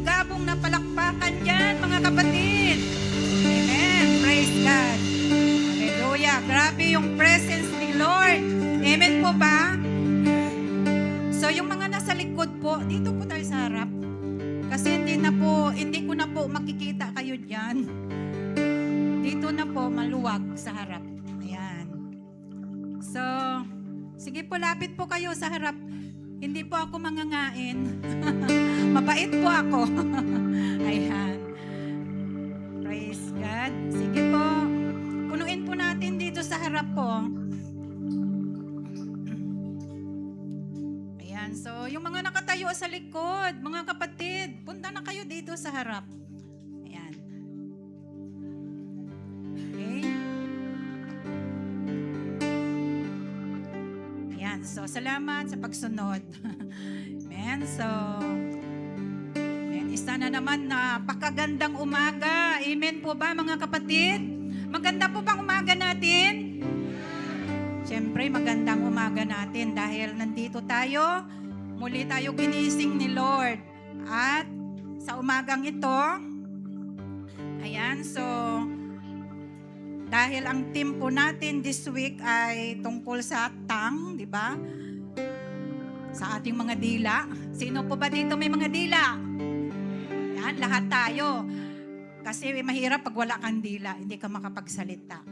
masigabong na palakpakan dyan, mga kapatid. Amen. Praise God. Hallelujah. Grabe yung presence ni Lord. Amen po ba? So yung mga nasa likod po, dito po tayo sa harap. Kasi hindi ko na po makikita kayo diyan. Dito na po maluwag sa harap. Ayan. So, sige po, lapit po kayo sa harap. Hindi po ako mangangain. Mabait po ako. Ayan. Praise God. Sige po. Punuin po natin dito sa harap po. Ayan. So, yung mga nakatayo sa likod, mga kapatid, punta na kayo dito sa harap. Ayan. Okay. Ayan. So, salamat sa pagsunod. Amen. So, isa na naman na pakagandang umaga. Amen po ba, mga kapatid? Maganda po bang umaga natin? Siyempre, magandang umaga natin dahil nandito tayo. Muli tayo ginising ni Lord. At sa umagang ito, ayan, so, dahil ang team po natin this week ay tungkol sa tongue, di ba? Sa ating mga dila. Sino po ba dito may mga dila? Yan, lahat tayo. Kasi mahirap pag wala kang dila, hindi ka makapagsalita.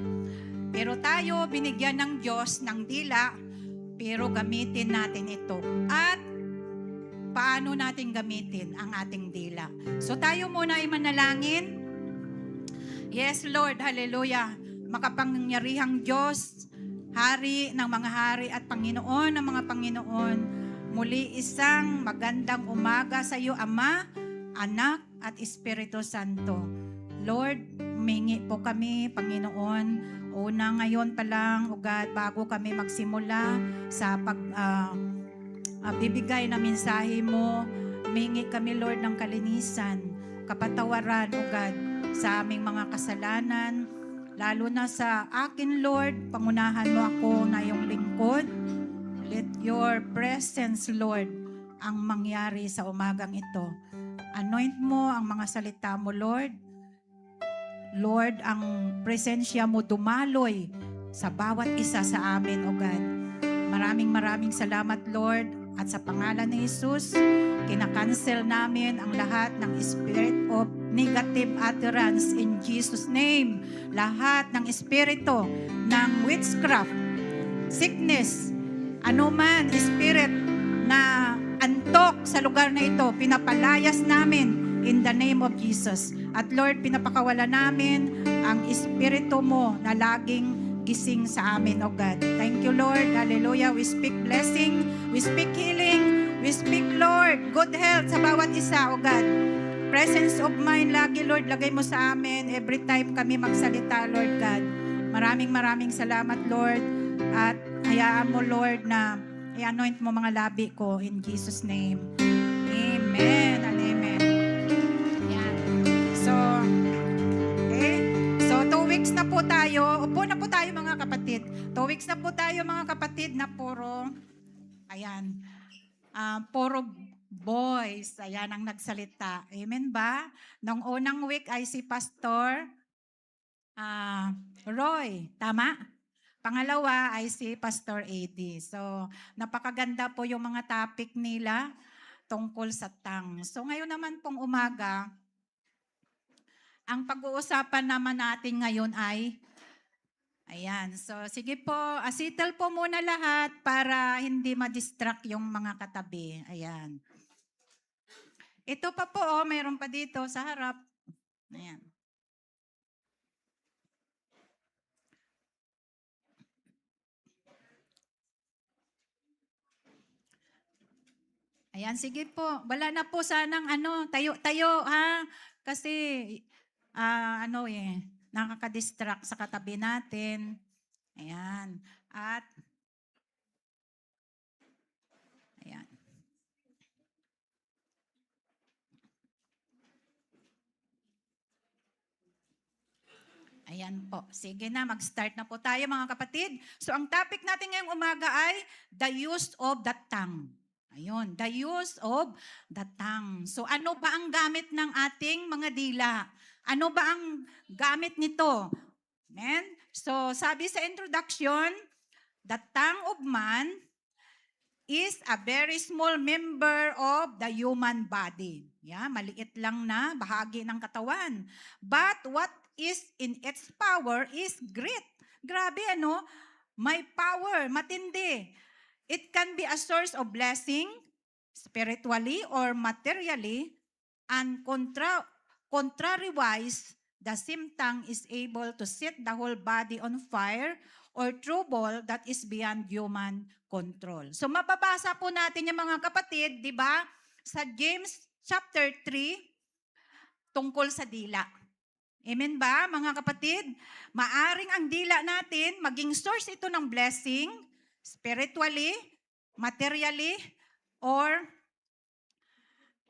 Pero tayo, binigyan ng Diyos ng dila, pero gamitin natin ito. At paano natin gamitin ang ating dila? So tayo muna ay manalangin. Yes, Lord, hallelujah. Makapangyarihang Diyos, Hari ng mga hari at Panginoon ng mga Panginoon, muli isang magandang umaga sa iyo, Ama, Anak at Espiritu Santo. Lord, humingi po kami, Panginoon, una ngayon pa lang, God, bago kami magsimula sa bibigay na mensahe mo, humingi kami, Lord, ng kalinisan, kapatawaran, God, sa aming mga kasalanan, lalo na sa akin, Lord, pangunahan mo ako na yung lingkod. Let your presence, Lord, ang mangyari sa umagang ito. Anoint mo ang mga salita mo, Lord. Lord, ang presensya mo dumaloy sa bawat isa sa amin, O God. Maraming salamat, Lord. At sa pangalan ni Jesus, kinakancel namin ang lahat ng spirit of negative utterance in Jesus' name. Lahat ng espiritu ng witchcraft, sickness, anuman spirit na antok sa lugar na ito, pinapalayas namin in the name of Jesus. At Lord, pinapakawala namin ang espiritu mo na laging gising sa amin, O God. Thank you, Lord. Hallelujah. We speak blessing, we speak healing, we speak, Lord, good health sa bawat isa, O God. Presence of mind lagi, Lord, lagay mo sa amin every time kami magsalita, Lord God. Maraming salamat, Lord. At hayaan mo, Lord, na i-anoint mo mga labi ko in Jesus' name. Amen and amen. Yan. So, okay. So, 2 weeks na po tayo. Upo na po tayo, mga kapatid. 2 weeks na po tayo, mga kapatid, na puro, ayan, puro boys. Ayan ang nagsalita. Amen ba? Nung unang week ay si Pastor Roy. Tama? Pangalawa ay si Pastor AD. So, napakaganda po yung mga topic nila tungkol sa tongue. So, ngayon naman pong umaga, ang pag-uusapan naman natin ngayon ay, ayan. So, sige po, settle po muna lahat para hindi ma-distract yung mga katabi. Ayan. Ito pa po, mayroon pa dito sa harap. Ayan. Ayan, sige po. Wala na po sanang tayo ha. Kasi, nakaka-distract sa katabi natin. Ayan. At, ayan. Ayan po. Sige na, mag-start na po tayo, mga kapatid. So, ang topic natin ngayong umaga ay the use of the tongue. Ayun, the use of the tongue. So ano ba ang gamit ng ating mga dila? Ano ba ang gamit nito? Amen? So sabi sa introduction, the tongue of man is a very small member of the human body. Yeah, maliit lang na bahagi ng katawan. But what is in its power is great. Grabe ano? May power, matindi. It can be a source of blessing, spiritually or materially, and contrariwise, the same tongue is able to set the whole body on fire or trouble that is beyond human control. So mababasa po natin yung mga kapatid, di ba? Sa James chapter 3, tungkol sa dila. Amen ba, mga kapatid? Maaring ang dila natin, maging source ito ng blessing, spiritually, materially, or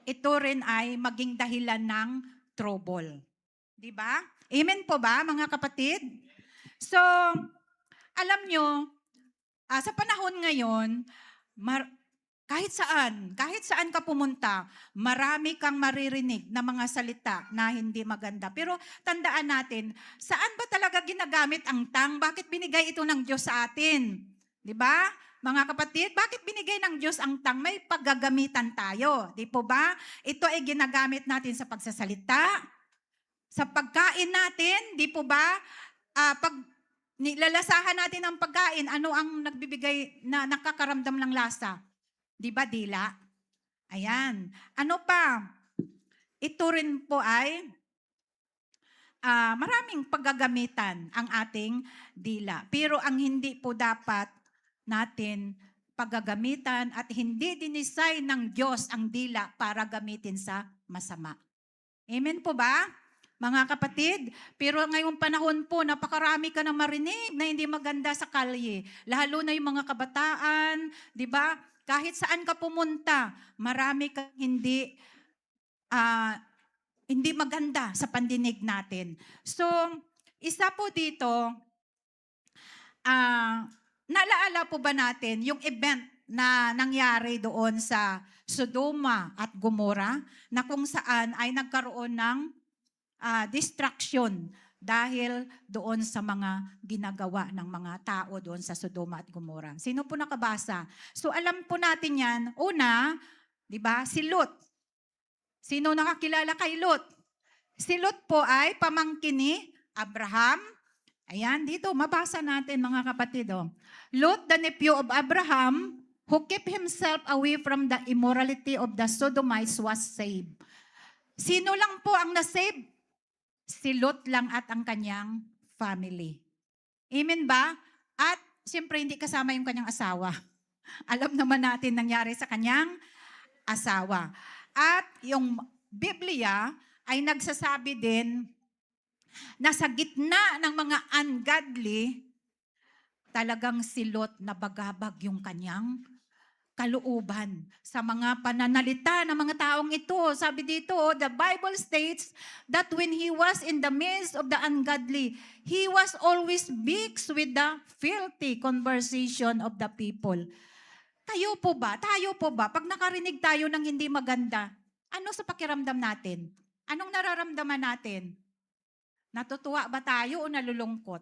ito rin ay maging dahilan ng trouble. Di ba? Amen po ba, mga kapatid? So, alam nyo, sa panahon ngayon, kahit saan ka pumunta, marami kang maririnig na mga salita na hindi maganda. Pero tandaan natin, saan ba talaga ginagamit ang tongue? Bakit binigay ito ng Diyos sa atin? Di ba? Mga kapatid, bakit binigay ng Diyos ang tongue? May paggagamitan tayo. Di po ba? Ito ay ginagamit natin sa pagsasalita, sa pagkain natin. Di po ba? Pag nilalasahan natin ang pagkain, ano ang nagbibigay na nakakaramdam ng lasa? Di ba dila? Ayan. Ano pa? Ito rin po ay maraming paggagamitan ang ating dila. Pero ang hindi po dapat natin paggagamitan at hindi dinesign ng Diyos ang dila para gamitin sa masama. Amen po ba? Mga kapatid, pero ngayong panahon po, napakarami ka na marinig na hindi maganda sa kalye. Lalo na yung mga kabataan, di ba? Kahit saan ka pumunta, marami kang hindi maganda sa pandinig natin. So, isa po dito, naalaala po ba natin yung event na nangyari doon sa Sodoma at Gomora na kung saan ay nagkaroon ng distraction dahil doon sa mga ginagawa ng mga tao doon sa Sodoma at Gomora. Sino po nakabasa? So alam po natin yan. Una, di ba, si Lot. Sino nakakilala kay Lot? Si Lot po ay pamangkin ni Abraham. Ayan, dito, mabasa natin mga kapatid. Oh. Lot, the nephew of Abraham, who kept himself away from the immorality of the Sodomites, was saved. Sino lang po ang nasave? Si Lot lang at ang kanyang family. Amen ba? At siyempre hindi kasama yung kanyang asawa. Alam naman natin nangyari sa kanyang asawa. At yung Biblia ay nagsasabi din na sa gitna ng mga ungodly, talagang si Lot nabagabag yung kanyang kalooban sa mga pananalita ng mga taong ito. Sabi dito, the Bible states that when he was in the midst of the ungodly, he was always mixed with the filthy conversation of the people. Kayo po ba? Tayo po ba? Pag nakarinig tayo ng hindi maganda, ano sa pakiramdam natin? Anong nararamdaman natin? Natutuwa ba tayo o nalulungkot?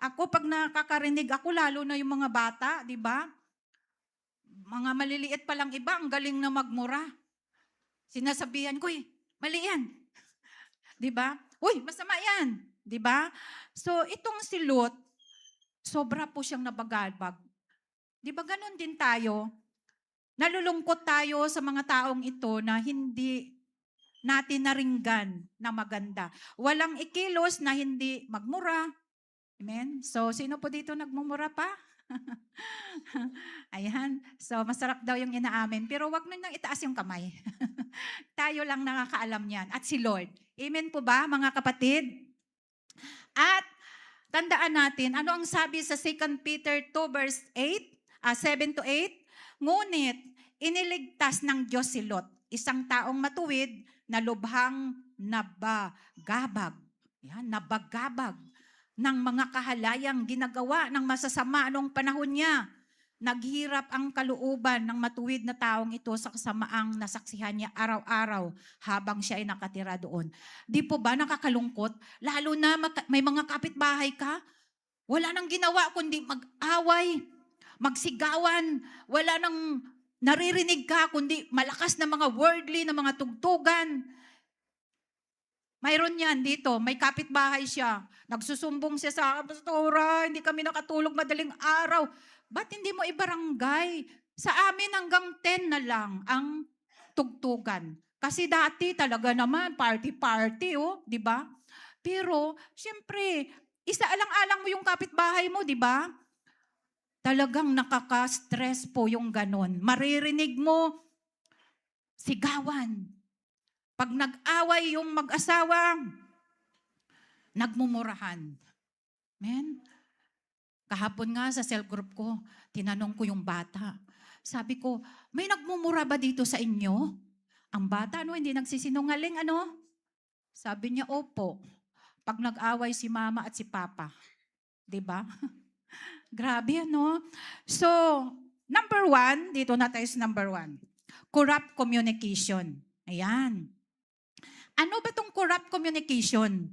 Ako, pag nakakarinig ako, lalo na yung mga bata, di ba? Mga maliliit pa lang iba, ang galing na magmura. Sinasabihan ko, mali yan. Di ba? Uy, masama yan. Di ba? So, itong si Lot, sobra po siyang nabagalbag. Di ba ganun din tayo? Nalulungkot tayo sa mga taong ito na hindi natin naringgan na maganda. Walang ikilos na hindi magmura. Amen? So, sino po dito nagmumura pa? Ayan. So, masarap daw yung inaamin. Pero wag nang itaas yung kamay. Tayo lang nakakaalam yan. At si Lord. Amen po ba, mga kapatid? At tandaan natin, ano ang sabi sa 2 Peter 2 verse 7 to 8? Ngunit, iniligtas ng Diyos si Lot, isang taong matuwid na lubhang nabagabag. Yan, nabagabag ng mga kahalayang ginagawa ng masasama noong panahon niya. Naghirap ang kalooban ng matuwid na taong ito sa kasamaang nasaksihan niya araw-araw habang siya ay nakatira doon. Di po ba nakakalungkot? Lalo na may mga kapitbahay ka, wala nang ginawa kundi mag-away, magsigawan, wala nang naririnig ka kundi malakas na mga worldly na mga tugtugan. Mayroon yan dito, may kapitbahay siya. Nagsusumbong siya sa akin, Pastora, hindi kami nakatulog madaling araw. Ba't hindi mo ibarangay? Sa amin hanggang 10 na lang ang tugtugan. Kasi dati talaga naman, party-party, oh, di ba? Pero, siyempre, isaalang-alang mo yung kapitbahay mo, di ba? Talagang nakaka-stress po yung ganon. Maririnig mo, sigawan. Pag nag-away yung mag-asawa, nagmumurahan. Amen? Kahapon nga sa cell group ko, tinanong ko yung bata. Sabi ko, may nagmumura ba dito sa inyo? Ang bata, hindi nagsisinungaling, Sabi niya, opo. Pag nag-away si mama at si papa. Diba? Grabe, So, number 1, dito na tayo sa number 1. Corrupt communication. Ayan. Ano ba itong corrupt communication?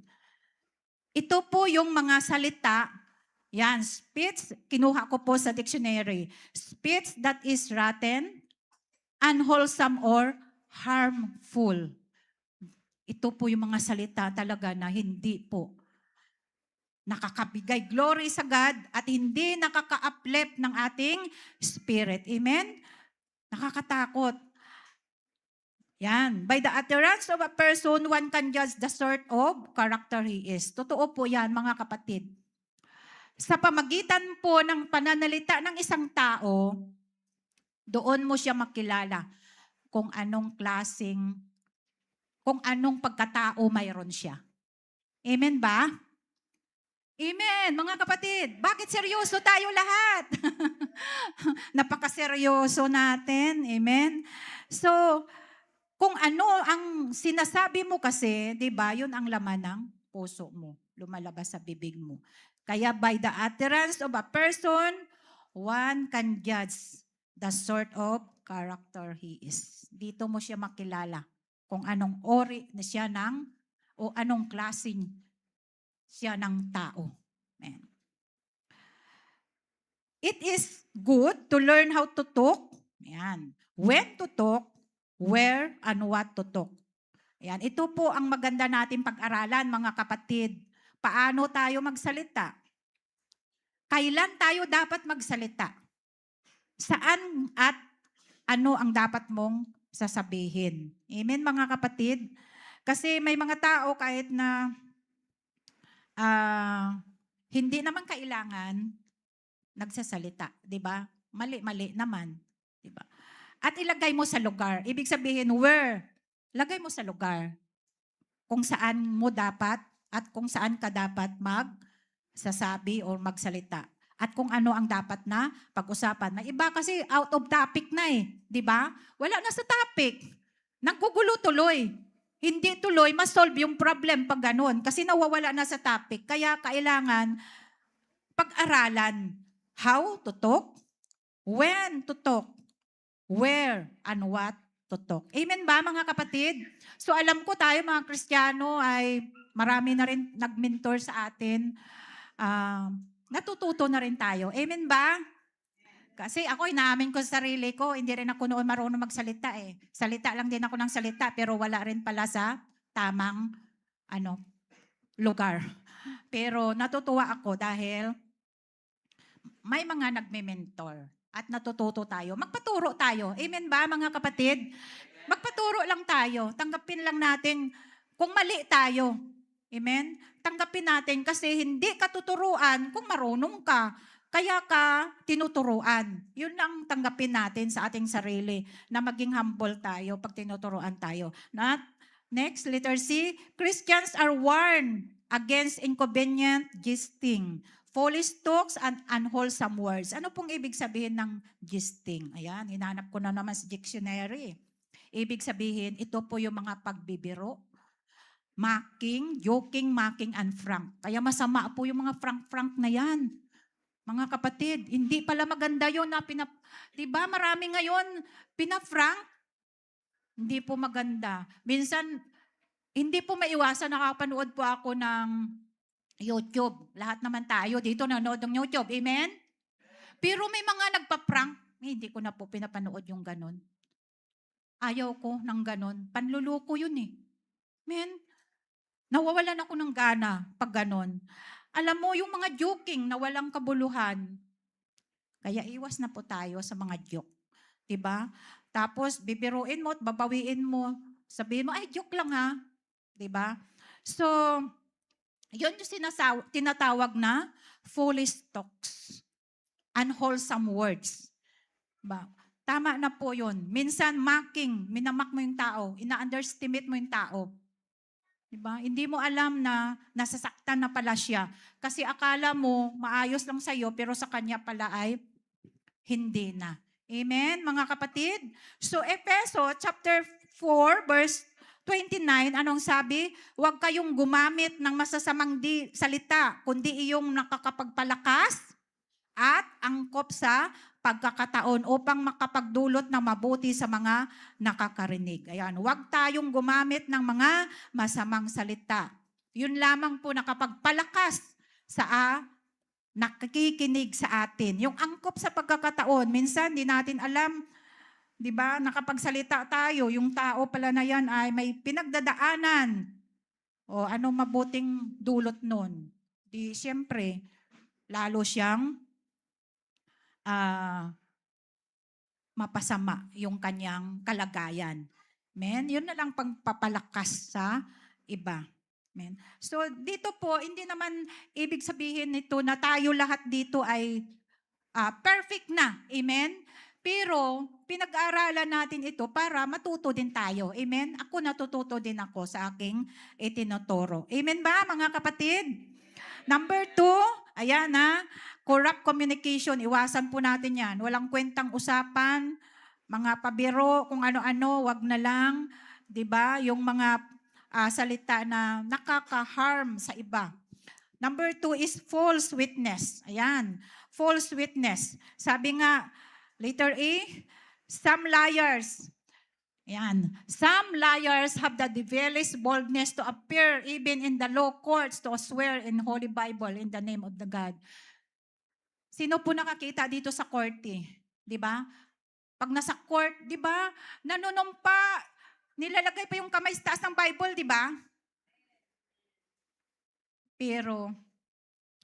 Ito po yung mga salita, yan, speech, kinuha ko po sa dictionary. Speech that is rotten, unwholesome, or harmful. Ito po yung mga salita talaga na hindi po nakakabigay glory sa God at hindi nakaka-uplift ng ating spirit. Amen? Nakakatakot. Yan. By the utterance of a person, one can judge the sort of character he is. Totoo po yan, mga kapatid. Sa pamagitan po ng pananalita ng isang tao, doon mo siya makilala kung anong pagkatao mayroon siya. Amen ba? Amen, mga kapatid. Bakit seryoso tayo lahat? Napakaseryoso natin. Amen? So, kung ano ang sinasabi mo kasi, di ba, yun ang laman ng puso mo. Lumalabas sa bibig mo. Kaya by the utterance of a person, one can judge the sort of character he is. Dito mo siya makilala kung anong ori na siya o anong klaseng siya ng tao. Amen. It is good to learn how to talk. Ayan. When to talk, where and what to talk. Ayan. Ito po ang maganda natin pag-aralan, mga kapatid. Paano tayo magsalita? Kailan tayo dapat magsalita? Saan at ano ang dapat mong sasabihin? Amen, mga kapatid? Kasi may mga tao kahit na hindi naman kailangan nagsasalita, 'di ba? Mali-mali naman, 'di ba? At ilagay mo sa lugar. Ibig sabihin, where? Lagay mo sa lugar. Kung saan mo dapat at kung saan ka dapat magsasabi o magsalita. At kung ano ang dapat na pag-usapan. May iba kasi out of topic na 'di ba? Wala na sa topic. Naggugulo tuloy. Hindi tuloy ma-solve yung problem pag ganun kasi nawawala na sa topic. Kaya kailangan pag-aralan how to talk, when to talk, where and what to talk. Amen ba, mga kapatid? So alam ko tayo mga Kristiyano ay marami na rin nag-mentor sa atin. Natututo na rin tayo. Amen ba? Kasi ako, inaamin ko sa sarili ko, hindi rin ako noon marunong magsalita eh. Salita lang din ako ng salita, pero wala rin pala sa tamang lugar. Pero natutuwa ako dahil may mga nagme-mentor at natututo tayo. Magpaturo tayo. Amen ba, mga kapatid? Magpaturo lang tayo. Tanggapin lang natin kung mali tayo. Amen? Tanggapin natin kasi hindi ka tuturuan kung marunong ka. Kaya ka tinuturuan. Yun lang tanggapin natin sa ating sarili na maging humble tayo pag tinuturuan tayo. Next, letter C, Christians are warned against inconvenient gisting, foolish talks, and unwholesome words. Ano pong ibig sabihin ng gisting? Ayan, hinanap ko na naman sa dictionary. Ibig sabihin, ito po yung mga pagbibiro, mocking, joking, and frank. Kaya masama po yung mga frank-frank na yan. Mga kapatid, hindi pala maganda yun na di ba marami ngayon pinafrank, hindi po maganda. Minsan, hindi po maiwasan, nakapanood po ako ng YouTube. Lahat naman tayo dito nanonood ng YouTube. Amen? Pero may mga nagpa-prank, hindi ko na po pinapanood yung ganon. Ayaw ko ng ganon. Panluloko yun eh. Men, nawawalan ako ng gana pag ganon. Alam mo, yung mga joking na walang kabuluhan, kaya iwas na po tayo sa mga joke. Diba? Tapos, bibiruin mo at babawiin mo. Sabihin mo, ay, joke lang ha. Diba? So, yun yung tinatawag na foolish talks. Unwholesome words. Ba? Tama na po yun. Minsan, mocking, minamak mo yung tao, ina-underestimate mo yung tao. Diba? Hindi mo alam na nasasaktan na pala siya. Kasi akala mo, maayos lang sa'yo, pero sa kanya pala ay hindi na. Amen, mga kapatid? So, Efeso chapter 4, verse 29, anong sabi? Huwag kayong gumamit ng masasamang salita, kundi iyong nakakapagpalakas at angkop sa pagkakataon upang makapagdulot ng mabuti sa mga nakakarinig. Ayan, huwag tayong gumamit ng mga masamang salita. Yun lamang po nakapagpalakas sa nakikinig sa atin. Yung angkop sa pagkakataon, minsan di natin alam, di ba, nakapagsalita tayo, yung tao pala na yan ay may pinagdadaanan. O anong mabuting dulot nun? Di siyempre, lalo siyang mapasama yung kanyang kalagayan. Men, yun na lang pagpapalakas sa iba. Amen. So dito po, hindi naman ibig sabihin nito na tayo lahat dito ay perfect na. Amen? Pero pinag-aaralan natin ito para matuto din tayo. Amen? Ako natututo din ako sa aking itinuturo. Amen ba mga kapatid? Number 2, ayan corrupt communication. Iwasan po natin yan. Walang kwentang usapan, mga pabiro, kung ano-ano, wag na lang. 'Di ba? Yung mga salita na nakaka-harm sa iba. Number 2 is false witness. Ayan, false witness. Sabi nga, letter A, some liars. Ayan, some liars have the devilish boldness to appear even in the law courts to swear in Holy Bible in the name of the God. Sino po nakakita dito sa korte? Di ba? Pag nasa court, di ba, nanunumpa, nilalagay pa yung kamay sa taas ng Bible, di ba? Pero,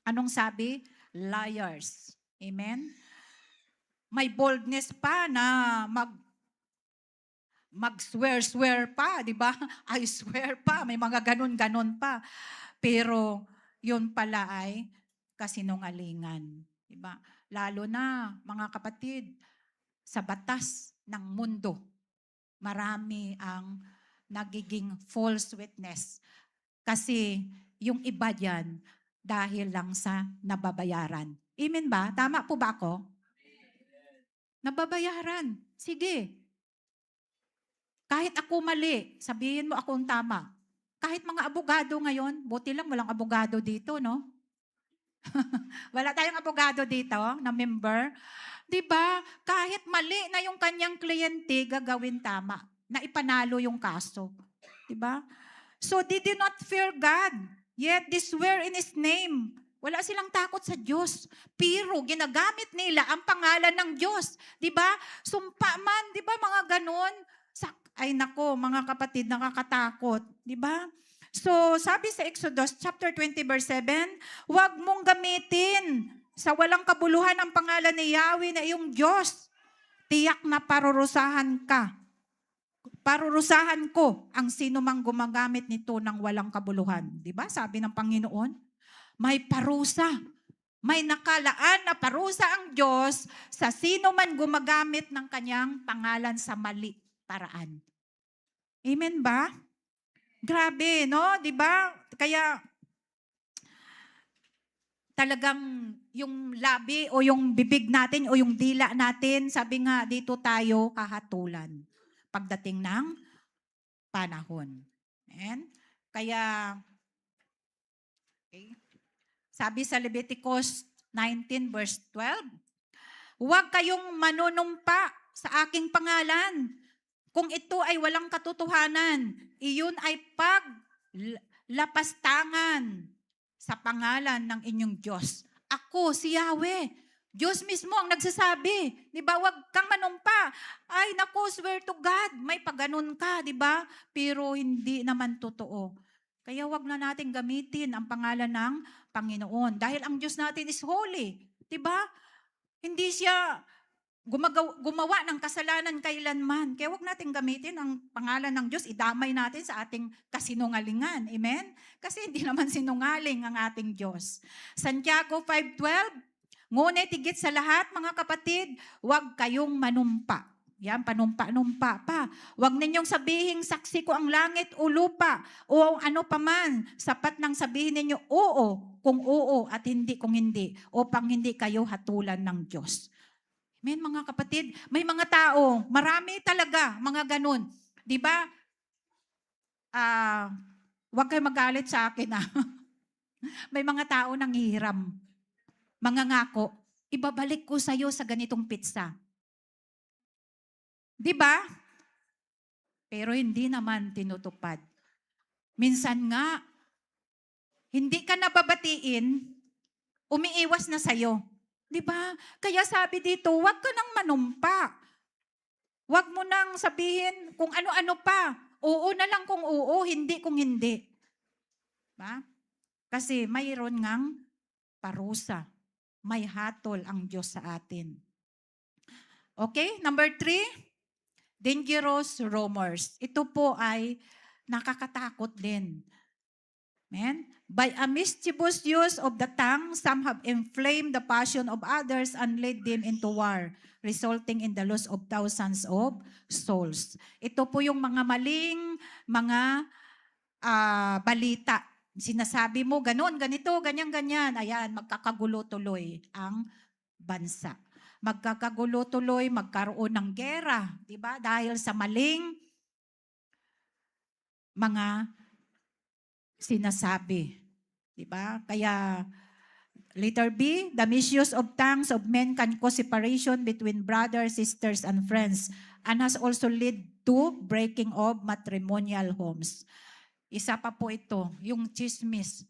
anong sabi? Liars. Amen? May boldness pa na mag-swear pa, di ba? I swear pa, may mga ganun-ganon pa. Pero, yun pala ay kasinungalingan. Di ba? Lalo na, mga kapatid, sa batas ng mundo, marami ang nagiging false witness. Kasi yung iba dyan, dahil lang sa nababayaran. Amen ba? Tama po ba ako? Nababayaran. Sige. Kahit ako mali, sabihin mo akong tama. Kahit mga abogado ngayon, buti lang walang abogado dito, no? Wala tayong abogado dito na member. Diba? Kahit mali na yung kanyang kliyente, gagawin tama. Na ipanalo yung kaso. Diba? So they did not fear God. Yet they swear in His name. Wala silang takot sa Diyos. Pero ginagamit nila ang pangalan ng Diyos. Diba? Sumpa man, diba mga ganon? Ay nako, mga kapatid, nakakatakot. Diba? So, sabi sa Exodus chapter 20 verse 7, huwag mong gamitin sa walang kabuluhan ang pangalan ni Yahweh na iyong Diyos. Tiyak na parurusahan ka. Parurusahan ko ang sino mang gumagamit nito ng walang kabuluhan. Diba? Sabi ng Panginoon, may parusa. May nakalaan na parusa ang Diyos sa sino man gumagamit ng kanyang pangalan sa mali paraan. Amen ba? Grabe, no? 'Di ba? Kaya talagang yung labi o yung bibig natin o yung dila natin, sabi nga dito tayo kahatulan pagdating ng panahon. Amen? Kaya okay. Sabi sa Leviticus 19 verse 12. Huwag kayong manunumpa sa aking pangalan. Kung ito ay walang katotohanan, iyon ay paglapastangan sa pangalan ng inyong Diyos. Ako, si Yahweh. Diyos mismo ang nagsasabi. Di ba? Huwag kang manumpa. Ay, naku, swear to God. May pagganon ka, di ba? Pero hindi naman totoo. Kaya wag na natin gamitin ang pangalan ng Panginoon. Dahil ang Diyos natin is holy. Di ba? Hindi siya gumawa ng kasalanan kailanman. Kaya wag natin gamitin ang pangalan ng Diyos, idamay natin sa ating kasinungalingan. Amen? Kasi hindi naman sinungaling ang ating Diyos. Santiago 5:12, ngunit higit sa lahat, mga kapatid, wag kayong manumpa. Yan, panumpa-numpa pa. Wag ninyong sabihing saksi ko ang langit o lupa o ano paman. Sapat nang sabihin ninyo oo kung oo at hindi kung hindi, upang hindi kayo hatulan ng Diyos. Amen, mga kapatid. May mga tao, marami talaga, mga ganun. Di ba? Huwag kayo magalit sa akin. May mga tao nanghihiram. Mga ngako, ibabalik ko sa'yo sa ganitong pizza. Di ba? Pero hindi naman tinutupad. Minsan nga, hindi ka nababatiin, umiiwas na sa'yo. Di ba? Kaya sabi dito, huwag ka nang manumpa. Huwag mo nang sabihin kung ano-ano pa. Oo na lang kung oo, hindi kung hindi. Ba? Kasi mayroon ngang parusa. May hatol ang Diyos sa atin. Okay? Number 3, dangerous rumors. Ito po ay nakakatakot din. Amen? By a mischievous use of the tongue, some have inflamed the passion of others and led them into war, resulting in the loss of thousands of souls. Ito po yung mga maling mga balita. Sinasabi mo, ganun, ganito, ganyan-ganyan. Ayan, magkakagulo tuloy ang bansa. Magkakagulo tuloy, magkaroon ng gera. Diba? Dahil sa maling mga sinasabi. Diba? Kaya, letter B, the misuse of tongues of men can cause separation between brothers, sisters, and friends, and has also led to breaking of matrimonial homes. Isa pa po ito, yung chismis.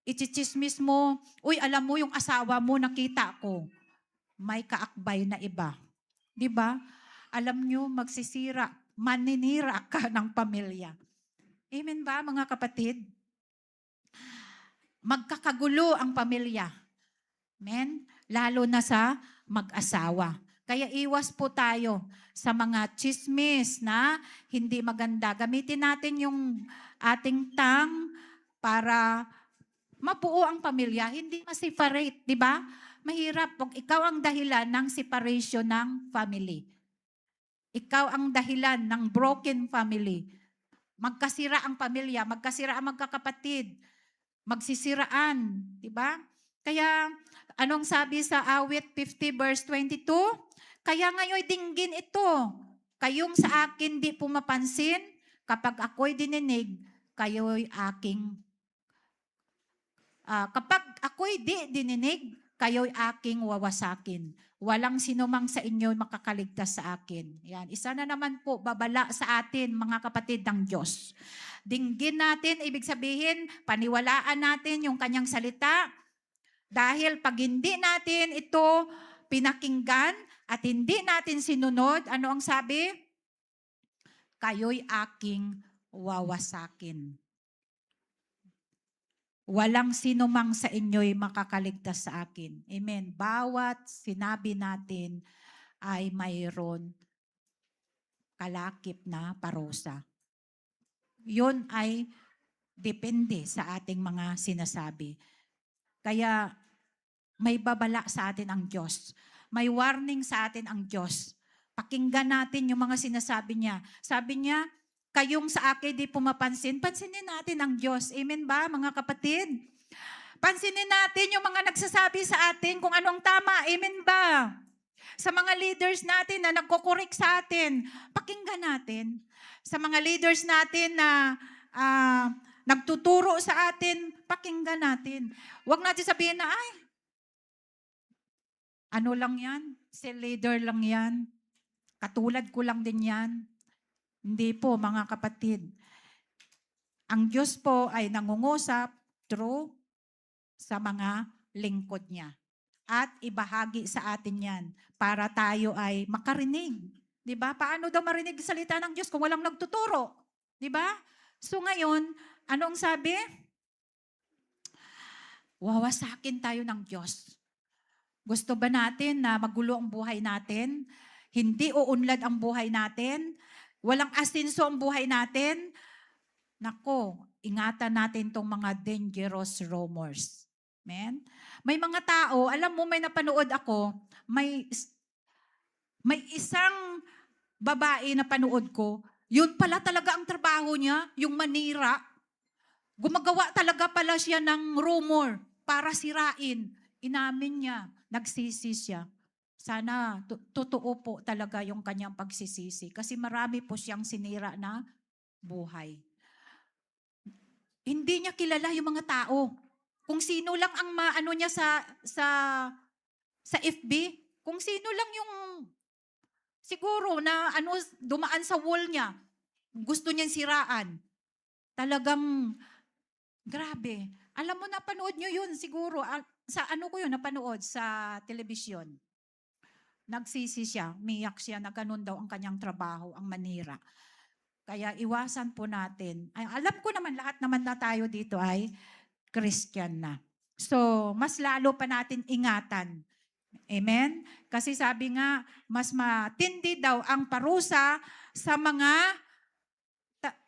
Ichichismis mo, uy, alam mo yung asawa mo, nakita ko, may kaakbay na iba. Diba? Alam nyo, magsisira, maninira ka ng pamilya. Amen ba, mga kapatid? Magkakagulo ang pamilya. Amen? Lalo na sa mag-asawa. Kaya iwas po tayo sa mga chismis na hindi maganda. Gamitin natin yung ating tongue para mabuo ang pamilya. Hindi ma-separate, di ba? Mahirap pag ikaw ang dahilan ng separation ng family. Ikaw ang dahilan ng broken family. Magkasira ang pamilya, magkasira ang magkakapatid, magsisiraan, di ba? Kaya, anong sabi sa awit 50 verse 22? Kaya ngayon dinggin ito, kayong sa akin di pumapansin, kapag ako'y dininig, kayo'y aking, kapag ako'y di dininig, kayo'y aking wawasakin. Walang sinumang sa inyo makakaligtas sa akin. Yan. Isa na naman po, babala sa atin, mga kapatid ng Diyos. Dinggin natin, ibig sabihin, paniwalaan natin yung kanyang salita. Dahil pag hindi natin ito pinakinggan at hindi natin sinunod, ano ang sabi? Kayo'y aking wawasakin. Walang sinumang sa inyo'y makakaligtas sa akin. Amen. Bawat sinabi natin ay mayroon kalakip na parusa. Yun ay depende sa ating mga sinasabi. Kaya may babala sa atin ang Diyos. May warning sa atin ang Diyos. Pakinggan natin yung mga sinasabi niya. Sabi niya, kayong sa akin di pumapansin, pansinin natin ang Diyos. Amen ba, mga kapatid? Pansinin natin yung mga nagsasabi sa atin kung anong tama. Amen ba? Sa mga leaders natin na nagkukurik sa atin, pakinggan natin. Sa mga leaders natin na nagtuturo sa atin, pakinggan natin. Huwag natin sabihin na, ay, Ano lang yan? Leader lang yan. Katulad ko lang din yan. Hindi po, mga kapatid. Ang Diyos po ay nangungusap through sa mga lingkod niya. At ibahagi sa atin yan para tayo ay makarinig. Di ba? Paano daw marinig salita ng Diyos kung walang nagtuturo? Di ba? So ngayon, anong sabi? Wawasakin tayo ng Diyos. Gusto ba natin na magulo ang buhay natin? Hindi uunlad ang buhay natin? Walang asinso ang buhay natin? Nako, ingatan natin tong mga dangerous rumors. Amen? May mga tao, alam mo, may napanood ako, may isang babae na panood ko, yun pala talaga ang trabaho niya, yung manira. Gumagawa talaga pala siya ng rumor para sirain. Inamin niya, nagsisi siya. Sana totoo po talaga yung kanyang pagsisisi kasi marami po siyang sinira na buhay. Hindi niya kilala yung mga tao. Kung sino lang ang maano niya sa FB, kung sino lang yung siguro na dumaan sa wall niya, gusto niyang siraan. Talagang grabe. Alam mo, napanood niyo yun siguro. Sa ano ko yun, napanood sa telebisyon. Nagsisi siya, umiyak siya na ganun daw ang kanyang trabaho, ang manira. Kaya iwasan po natin. Ay, alam ko naman, lahat naman na tayo dito ay Christian na. So, mas lalo pa natin ingatan. Amen? Kasi sabi nga, mas matindi daw ang parusa sa mga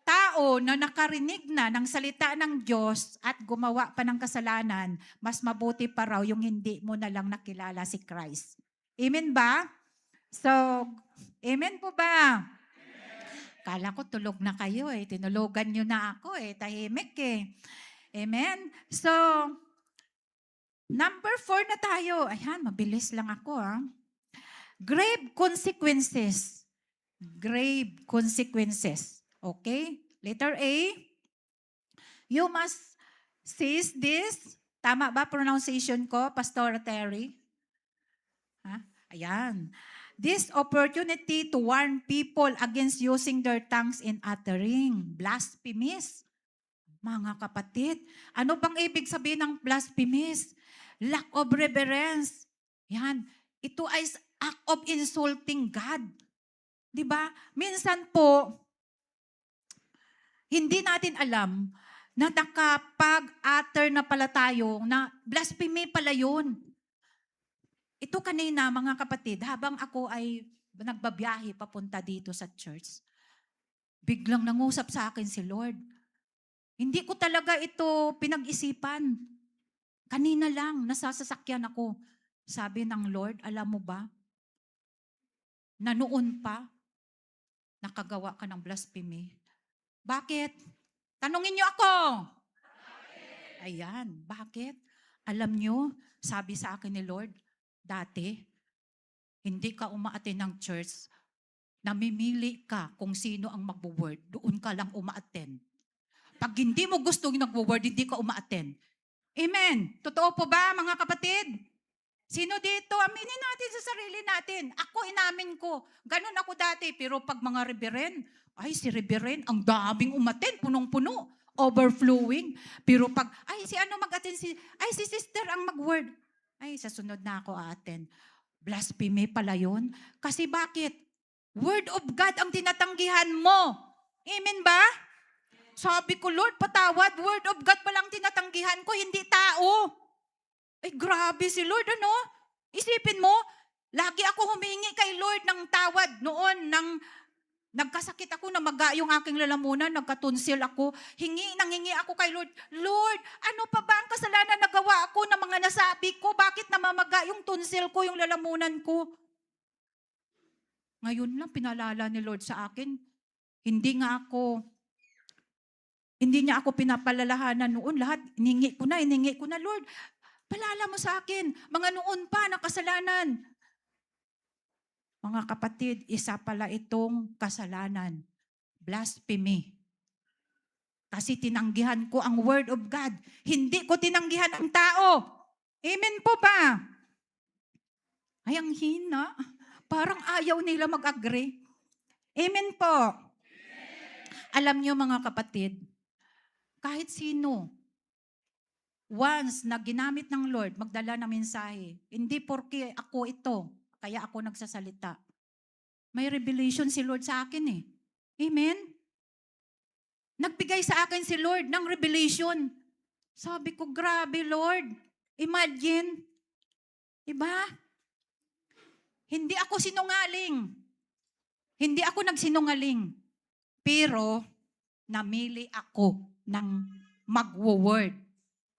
tao na nakarinig na ng salita ng Diyos at gumawa pa ng kasalanan, mas mabuti pa raw yung hindi mo na lang nakilala si Christ. Amen ba? So, amen po ba? Kala ko tulog na kayo eh. Tinulogan nyo na ako eh. Tahimik eh. Amen? So, number 4 na tayo. Ayan, mabilis lang ako ah. Grave consequences. Grave consequences. Okay? Letter A. You must seize this. Tama ba pronunciation ko, Pastor Terry? Ha? Ayan. This opportunity to warn people against using their tongues in uttering blasphemies. Mga kapatid, ano bang ibig sabihin ng blasphemies? Lack of reverence. Yan. Ito ay act of insulting God. Diba? Minsan po, hindi natin alam na nakapag-utter na pala tayo na blasphemy pala yun. Ito kanina, mga kapatid, habang ako ay nagbabiyahe papunta dito sa church, biglang nangusap sa akin si Lord. Hindi ko talaga ito pinag-isipan. Kanina lang, nasasasakyan ako. Sabi ng Lord, alam mo ba, na noon pa, nakagawa ka ng blasphemy. Bakit? Tanungin niyo ako. Bakit? Ayan, bakit? Alam niyo, sabi sa akin ni Lord, dati, hindi ka umaattend ng church, namimili ka kung sino ang magwo-word, doon ka lang umaattend. Pag hindi mo gusto yung nagwo-word, hindi ka umaattend. Amen. Totoo po ba, mga kapatid? Sino dito? Aminin natin sa sarili natin. Ako, inamin ko. Ganun ako dati. Pero pag mga reverend, ay si reverend, ang daming umattend, punong-puno, overflowing. Pero pag, ay si ano mag-attend, ay si sister ang mag-word. Ay, sa sunod na ako a-attend. Blasphemy pala yun. Kasi bakit? Word of God ang tinatanggihan mo. Amen ba? Sabi ko, Lord, patawad. Word of God palang tinatanggihan ko, hindi tao. Ay, grabe si Lord, ano? Isipin mo, lagi ako humingi kay Lord ng tawad noon, nagkasakit ako, namaga yung aking lalamunan, nagkatunsil ako, nangingi ako kay Lord, Lord, ano pa ba ang kasalanan na gawa ako ng mga nasabi ko? Bakit namamaga yung tunsil ko, yung lalamunan ko? Ngayon lang, pinalala ni Lord sa akin, hindi niya ako pinapalalahanan noon. Lahat, iningi ko na, Lord, palala mo sa akin, mga noon pa na kasalanan. Mga kapatid, isa pala itong kasalanan. Blasphemy. Kasi tinanggihan ko ang word of God. Hindi ko tinanggihan ang tao. Amen po ba? Ay, ang hina. Parang ayaw nila mag-agree. Amen po. Alam niyo mga kapatid, kahit sino, once na ginamit ng Lord, magdala ng mensahe, hindi porke ako ito, kaya ako nagsasalita. May revelation si Lord sa akin eh. Amen? Nagbigay sa akin si Lord ng revelation. Sabi ko, grabe Lord. Imagine. Diba? Hindi ako sinungaling. Hindi ako nagsinungaling. Pero, namili ako ng magwo-word.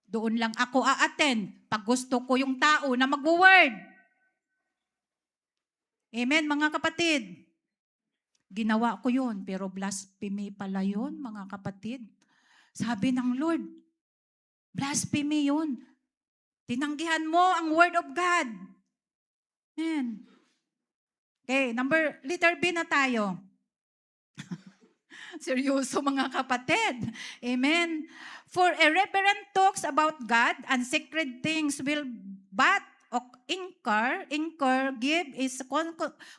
Doon lang ako a-attend pag gusto ko yung tao na magwo-word. Amen, mga kapatid. Ginawa ko yun, pero blasphemy pala yun, mga kapatid. Sabi ng Lord, blasphemy yun. Tinanggihan mo ang word of God. Amen. Okay, letter B na tayo. Seryoso mga kapatid. Amen. For irreverent talks about God and sacred things will but incur, give its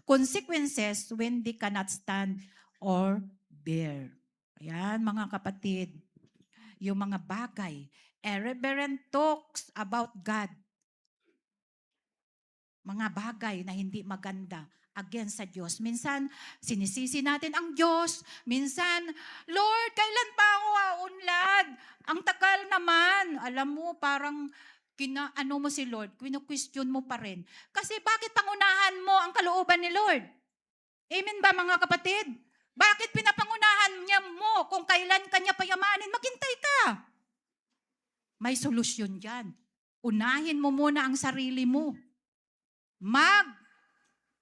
consequences when they cannot stand or bear. Ayan mga kapatid. Yung mga bagay, irreverent talks about God. Mga bagay na hindi maganda against sa Diyos. Minsan, sinisisi natin ang Diyos. Minsan, Lord, kailan pa ako aunlad? Ang tagal naman. Alam mo, parang ano mo si Lord, question mo pa rin. Kasi bakit pangunahan mo ang kalooban ni Lord? Amen ba mga kapatid? Bakit pinapangunahan niya mo kung kailan kanya payamanin? Maghintay ka. May solusyon dyan. Unahin mo muna ang sarili mo.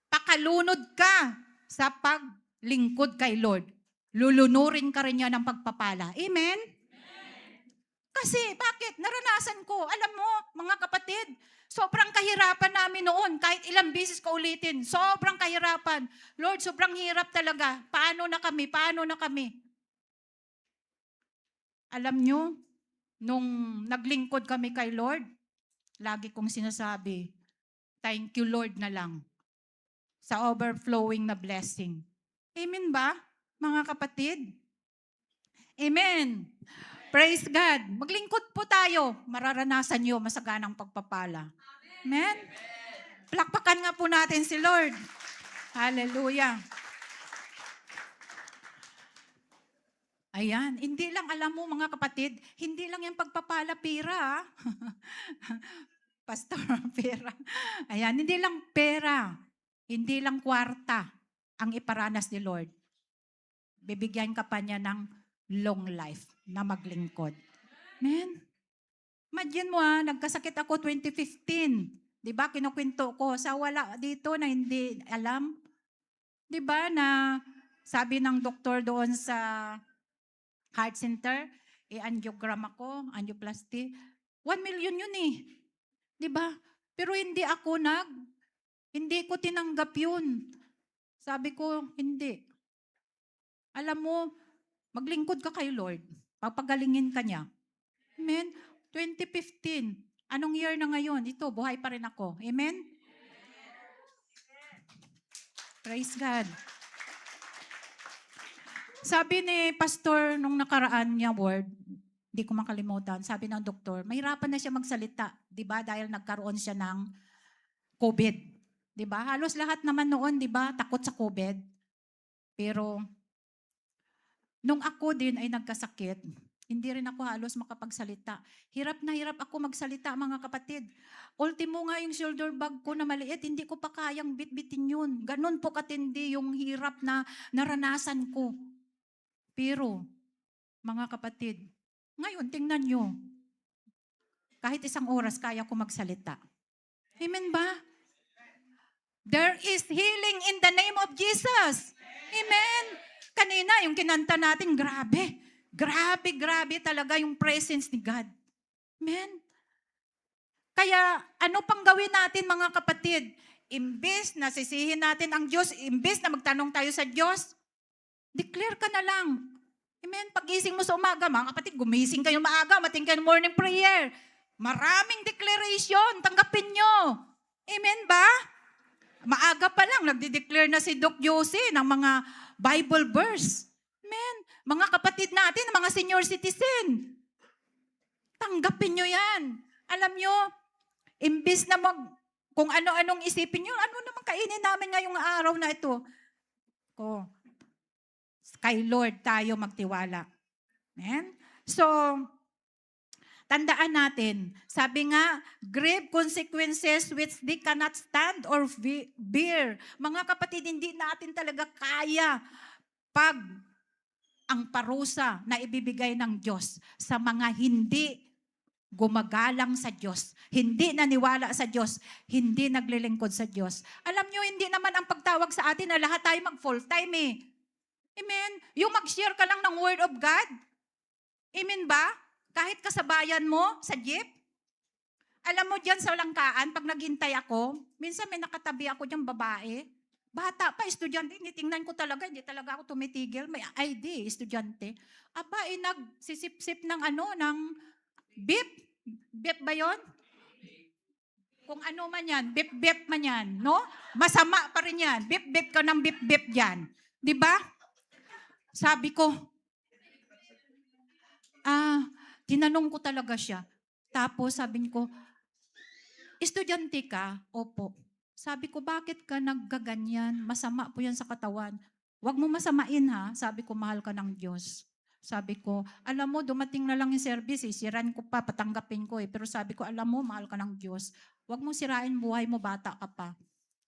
Pakalunod ka sa paglingkod kay Lord. Lulunurin ka rin niya ng pagpapala. Amen? Kasi bakit? Naranasan ko. Alam mo, mga kapatid, sobrang kahirapan namin noon. Kahit ilang bisis ko ulitin, sobrang kahirapan. Lord, sobrang hirap talaga. Paano na kami? Alam nyo, nung naglingkod kami kay Lord, lagi kong sinasabi, thank you Lord na lang sa overflowing na blessing. Amen ba, mga kapatid? Amen. Praise God. Maglingkod po tayo. Mararanasan niyo masaganang pagpapala. Amen? Plakpakan nga po natin si Lord. Hallelujah. Ayan. Hindi lang, alam mo mga kapatid, hindi lang yung pagpapala pera. Pastor, pera. Ayan, hindi lang pera. Hindi lang kwarta ang iparanas ni Lord. Bibigyan ka pa niya ng long life na maglingkod. Amen? Imagine mo nagkasakit ako 2015. Diba, kinukwento ko sa wala dito na hindi alam. Diba, na sabi ng doktor doon sa heart center, angiogram ako, angioplasty. 1 million yun eh. Diba? Pero hindi ko tinanggap yun. Sabi ko, hindi. Alam mo, maglingkod ka kay Lord. Papagalingin ka niya. Amen? 2015. Anong year na ngayon? Ito, buhay pa rin ako. Amen? Praise God. Sabi ni pastor nung nakaraan niya word, hindi ko makalimutan, sabi ng doktor, mahirapan na siya magsalita. Diba? Dahil nagkaroon siya ng COVID. Diba? Halos lahat naman noon, diba? Takot sa COVID. Pero, nung ako din ay nagkasakit, hindi rin ako halos makapagsalita. Hirap na hirap ako magsalita, mga kapatid. Ultimo nga yung shoulder bag ko na maliit, hindi ko pa kayang bitbitin yun. Ganun po katindi yung hirap na naranasan ko. Pero, mga kapatid, ngayon, tingnan nyo. Kahit 1 oras, kaya ko magsalita. Amen ba? There is healing in the name of Jesus. Amen. Kanina, yung kinanta natin, grabe. Grabe talaga yung presence ni God. Amen. Kaya, ano pang gawin natin mga kapatid? Imbes na sisihin natin ang Diyos, imbes na magtanong tayo sa Diyos, declare ka na lang. Amen. Pagising mo sa umaga, mga kapatid, gumising kayo maaga, mating kayo morning prayer. Maraming declaration, tanggapin nyo. Amen ba? Maaga pa lang, nagde-declare na si Doc Josie ng mga Bible verse. Men, mga kapatid natin, mga senior citizen, tanggapin nyo yan. Alam nyo, imbis na kung ano-anong isipin nyo, ano naman kainin namin ngayong araw na ito? Kay Lord tayo magtiwala. Amen? So, tandaan natin, sabi nga, grave consequences which they cannot stand or bear. Mga kapatid, hindi natin talaga kaya pag ang parusa na ibibigay ng Diyos sa mga hindi gumagalang sa Diyos, hindi naniwala sa Diyos, hindi naglilingkod sa Diyos. Alam nyo, hindi naman ang pagtawag sa atin na lahat tayo mag-full time eh. Amen? Yung mag-share ka lang ng Word of God. Amen ba? Kahit kasabayan mo sa jeep. Alam mo dyan sa Langkaan, pag naghintay ako, minsan may nakatabi ako dyan babae. Bata pa, estudyante, tingnan ko talaga, hindi talaga ako tumitigil. May ID, estudyante. Aba, nagsisip-sip ng ng beep. Beep ba yon? Kung ano man yan, beep-beep man yan, no? Masama pa rin yan. Beep-beep ka ng beep-beep dyan. Di ba? Sabi ko, tinanong ko talaga siya. Tapos sabi ko, estudyante ka? Opo. Sabi ko, bakit ka naggaganyan? Masama po yan sa katawan. Huwag mo masamain ha. Sabi ko, mahal ka ng Diyos. Sabi ko, alam mo, dumating na lang yung service, siran ko pa, patanggapin ko eh. Pero sabi ko, alam mo, mahal ka ng Diyos. Huwag mong sirain buhay mo, bata ka pa.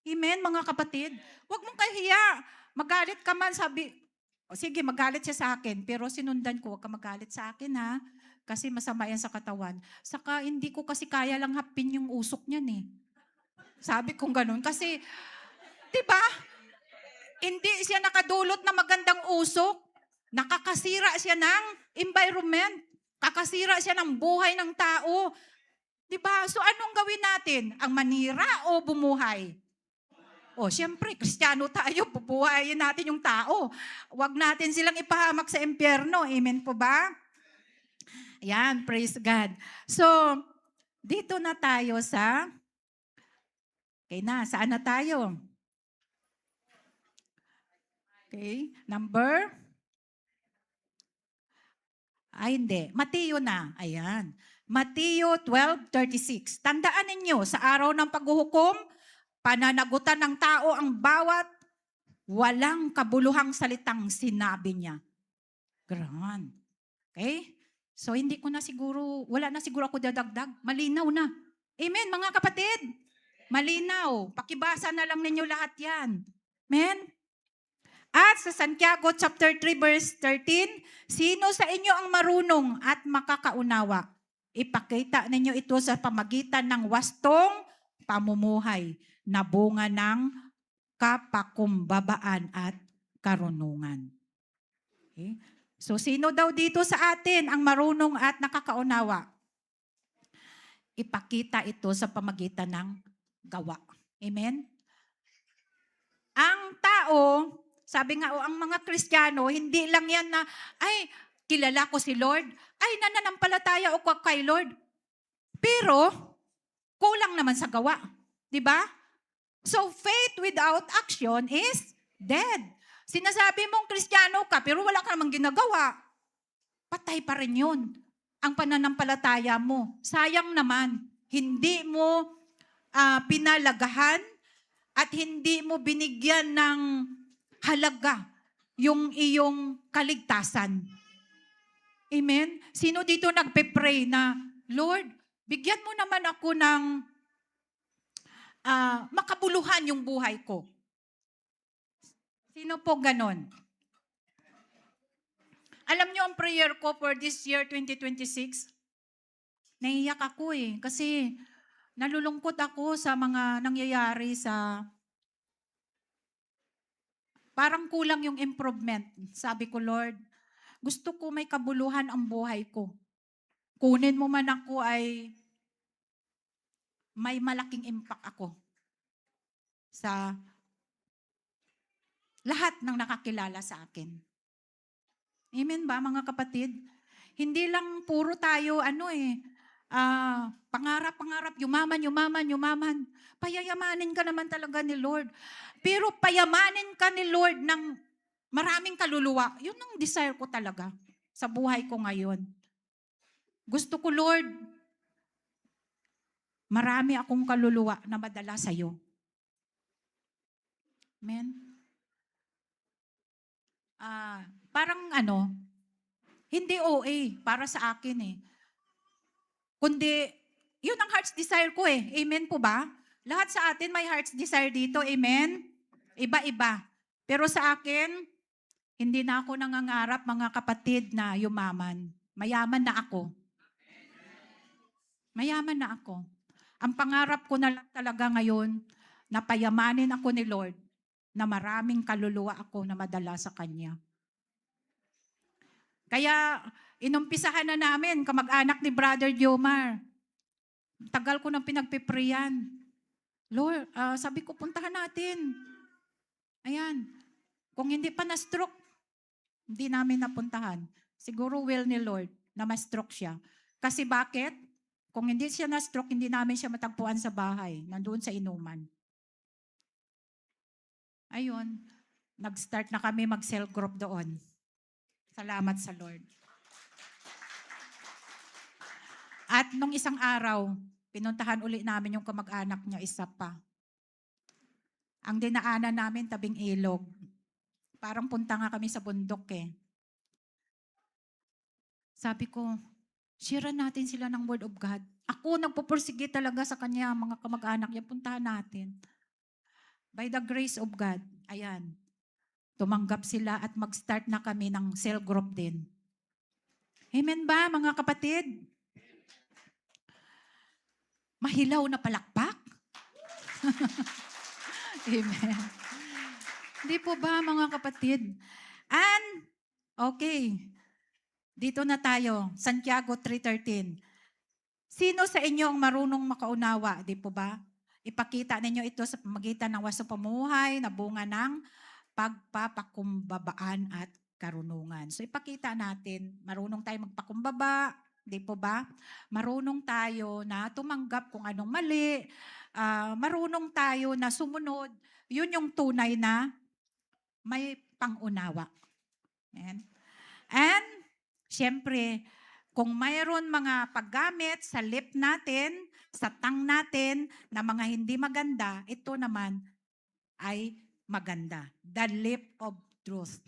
Amen, mga kapatid? Huwag mong kahiya. Magalit ka man, sabi, sige, magalit siya sa akin, pero sinundan ko, huwag ka magalit sa akin ha. Kasi masama yan sa katawan. Saka hindi ko kasi kaya lang hapin yung usok niyan eh. Sabi kong ganun. Kasi, di ba? Hindi siya nakadulot na magandang usok. Nakakasira siya ng environment. Kakasira siya ng buhay ng tao. Di ba? So anong gawin natin? Ang manira o bumuhay? O, siyempre, Kristiyano tayo, bubuhayin natin yung tao. Huwag natin silang ipahamak sa impyerno. Amen po ba? Ayan, praise God. So, dito na tayo sa... Okay na, saan na tayo? Okay, number? Hindi. Mateo na. Ayan. Mateo 12:36. Tandaan ninyo, sa araw ng paghuhukom, pananagutan ng tao ang bawat walang kabuluhang salitang sinabi niya. Grand. Okay? So, hindi ko na siguro, wala na siguro ako dadagdag. Malinaw na. Amen, mga kapatid? Malinaw. Pakibasa na lang ninyo lahat yan. Amen? At sa Santiago chapter 3 verse 13, sino sa inyo ang marunong at makakaunawa? Ipakita ninyo ito sa pamagitan ng wastong pamumuhay na bunga ng kapakumbabaan at karunungan. Okay? So, sino daw dito sa atin ang marunong at nakakaunawa? Ipakita ito sa pamagitan ng gawa. Amen? Ang tao, sabi nga, ang mga Kristiyano, hindi lang yan na, ay, kilala ko si Lord, ay, nananampalataya ako kay Lord. Pero, kulang naman sa gawa. Diba? So, faith without action is dead. Sinasabi mong Kristiyano ka, pero wala ka namang ginagawa. Patay pa rin yun. Ang pananampalataya mo. Sayang naman, hindi mo pinalagahan at hindi mo binigyan ng halaga yung iyong kaligtasan. Amen? Sino dito nagpe-pray na, Lord, bigyan mo naman ako ng makabuluhan yung buhay ko? Sino po ganon? Alam niyo ang prayer ko for this year 2026? Naiiyak ako kasi nalulungkot ako sa mga nangyayari sa... Parang kulang yung improvement. Sabi ko, Lord, gusto ko may kabuluhan ang buhay ko. Kunin mo man ako ay may malaking impact ako sa lahat ng nakakilala sa akin. Amen ba, mga kapatid? Hindi lang puro tayo, pangarap, yumaman, yumaman, yumaman. Payayamanin ka naman talaga ni Lord. Pero payamanin ka ni Lord ng maraming kaluluwa. Yun ang desire ko talaga sa buhay ko ngayon. Gusto ko, Lord, marami akong kaluluwa na madala sa'yo. Amen? Parang hindi OA para sa akin eh. Kundi, yun ang heart's desire ko eh. Amen po ba? Lahat sa atin may heart's desire dito. Amen? Iba-iba. Pero sa akin, hindi na ako nangangarap, mga kapatid, na yumaman. Mayaman na ako. Mayaman na ako. Ang pangarap ko na lang talaga ngayon, na payamanin ako ni Lord, na maraming kaluluwa ako na madala sa Kanya. Kaya, inumpisahan na namin, kamag-anak ni Brother Diomar. Tagal ko nang pinagpiprayan. Lord, sabi ko, puntahan natin. Ayan. Kung hindi pa na-stroke, hindi namin napuntahan. Siguro will ni Lord na ma-stroke siya. Kasi bakit? Kung hindi siya na-stroke, hindi namin siya matagpuan sa bahay. Nandoon sa inuman. Ayun. Nag-start na kami mag-cell group doon. Salamat sa Lord. At nung isang araw, pinuntahan uli namin yung kamag-anak niya, isa pa. Ang dinaanan namin, tabing ilog. Parang punta nga kami sa bundok eh. Sabi ko, sharean natin sila ng Word of God. Ako nagpupursige talaga sa kanya, mga kamag-anak niya, puntahan natin. By the grace of God, ayan, tumanggap sila at mag-start na kami ng cell group din. Amen ba, mga kapatid? Mahilaw na palakpak? Amen. Hindi po ba, mga kapatid? And, okay, dito na tayo, Santiago 3:13. Sino sa inyo ang marunong makaunawa? Di po ba? Ipakita ninyo ito sa pamagitan ng wasto pamuhay na bunga ng pagpapakumbabaan at karunungan. So ipakita natin, marunong tayo magpakumbaba, di po ba? Marunong tayo na tumanggap kung anong mali, marunong tayo na sumunod. Yun yung tunay na may pangunawa. And syempre, kung mayroon mga paggamit sa lip natin, sa tongue natin, na mga hindi maganda, ito naman ay maganda. The lip of truth.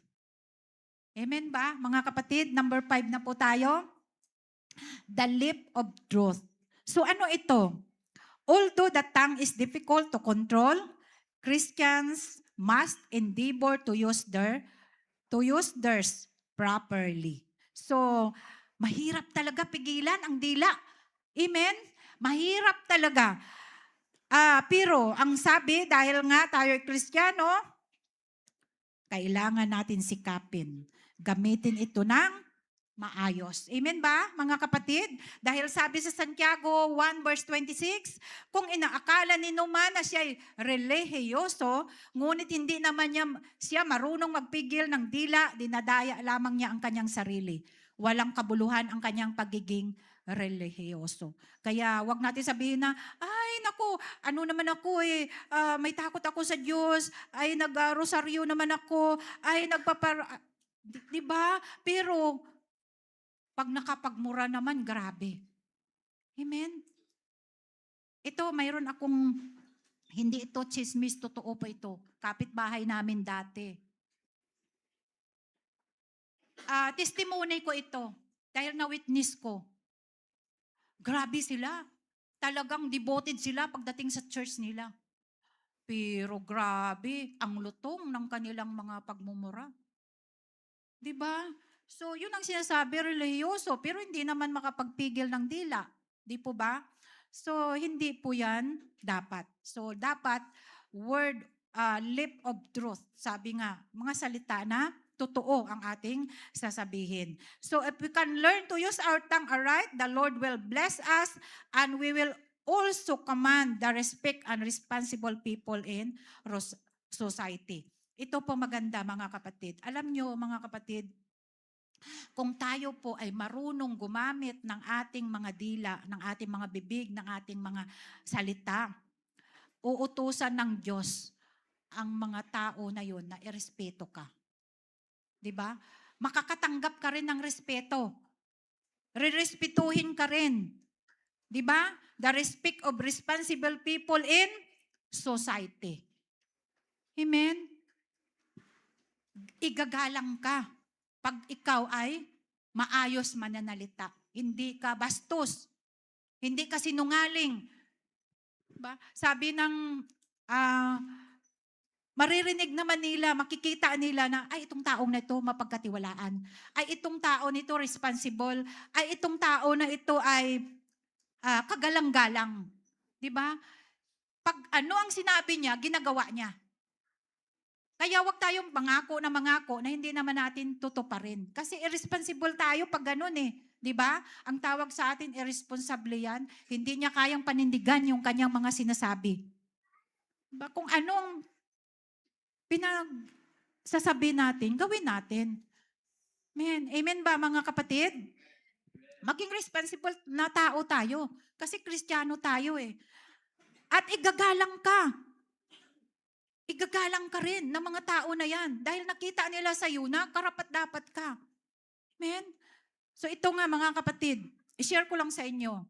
Amen ba? Mga kapatid, number 5 na po tayo. The lip of truth. So ano ito? Although the tongue is difficult to control, Christians must endeavor to use theirs properly. So, mahirap talaga pigilan ang dila. Amen? Mahirap talaga. Pero, ang sabi, dahil nga tayo ay Kristiyano, kailangan natin sikapin. Gamitin ito ng maayos. Amen ba, mga kapatid? Dahil sabi sa Santiago 1 verse 26, kung inaakala ni man na siya ay relihiyoso, ngunit hindi naman siya marunong magpigil ng dila, dinadaya lamang niya ang kanyang sarili. Walang kabuluhan ang kanyang pagiging relihiyoso. Kaya wag natin sabihin na, ay naku, ano naman ako may takot ako sa Diyos, ay nag-rosaryo naman ako, ay diba? Pero, pag nakapagmura naman, grabe. Amen? Ito, mayroon akong, hindi ito chismis, totoo pa ito. Kapitbahay namin dati. Testimony ko ito, dahil na-witness ko. Grabe sila. Talagang devoted sila pagdating sa church nila. Pero grabe, ang lutong ng kanilang mga pagmumura. Diba? So, yun ang sinasabi, relihiyoso, pero hindi naman makapagpigil ng dila. Di po ba? So, hindi po yan dapat. So, dapat lip of truth. Sabi nga, mga salita na totoo ang ating sasabihin. So, if we can learn to use our tongue aright, the Lord will bless us and we will also command the respect and responsible people in society. Ito po maganda, mga kapatid. Alam nyo, mga kapatid, Kung tayo po ay marunong gumamit ng ating mga dila, ng ating mga bibig, ng ating mga salita, uutusan ng Diyos ang mga tao na yun na irespeto ka. 'Di ba? Makakatanggap ka rin ng respeto. Rerespetuhin ka rin. 'Di ba? The respect of responsible people in society. Amen? Igagalang ka pag ikaw ay maayos mananalita. Hindi ka bastos. Hindi ka sinungaling. Ba? Sabi ng maririnig naman nila, makikita nila na, ay, itong taong na ito mapagkatiwalaan. Ay, itong tao nito responsible. Ay, itong tao na ito ay kagalang-galang. Di ba? Pag ano ang sinabi niya, ginagawa niya. Kaya wag tayong mangako na hindi naman natin tutuparin. Kasi irresponsible tayo pag ganun eh. Di ba? Ang tawag sa atin, irresponsible yan. Hindi niya kayang panindigan yung kanyang mga sinasabi. Diba? Kung anong pinagsasabi natin, gawin natin. Amen. Amen ba mga kapatid? Maging responsible na tao tayo. Kasi Kristiyano tayo eh. At igagalang ka. Igagalang ka rin ng mga tao na yan. Dahil nakita nila sa iyo na karapat-dapat ka. Amen? So ito nga mga kapatid, i-share ko lang sa inyo.